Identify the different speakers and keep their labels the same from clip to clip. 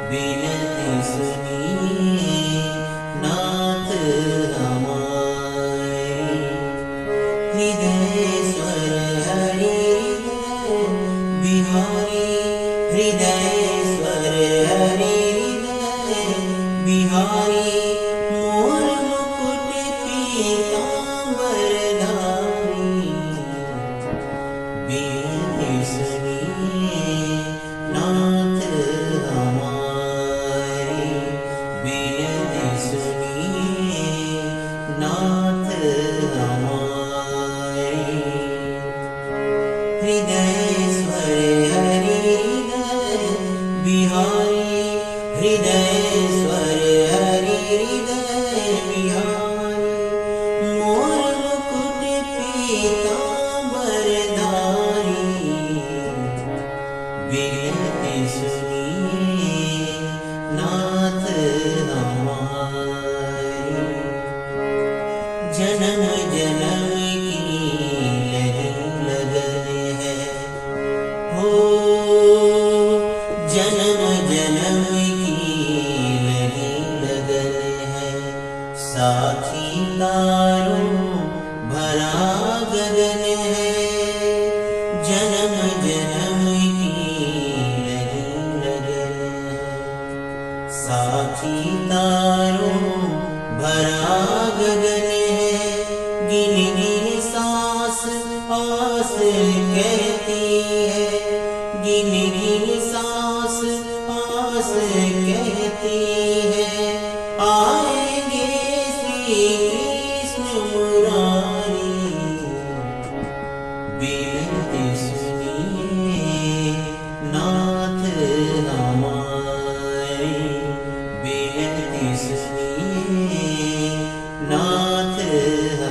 Speaker 1: बिनती सुनिए नाथ हमारी। हृदय स्वर हरि बिहारी, हृदय स्वर हरि बिहारी। मोर मुकुट पीतांबर धारी, बिनती सुनिए नाथ हमारी। बिनती सुनिए नाथ हमारी। हृदय स्वर हरि बिहारी, हृदय स्वर हरि बिहारी। मोर मुकुट पीतांबर धारी, बिनती सुनिए नाथ हमारी। जन्म जन्म की लगन है हो, जन्म जन्म की लगन है। साथी तारों भरा गगन है, जन्म जन्म की लगन है। साथी तारों भरा गगन है, गिन गिन सांस आस कहती है। गिन गिन सांस आस कहती है, आएंगे श्री कृष्ण मुरारी। बिनती सुनिए नाथ हमारी। बिनती सुनिए नाथ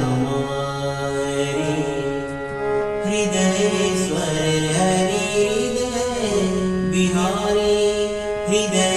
Speaker 1: हमारी। हृदय स्वर हरि बिहारी, हृदय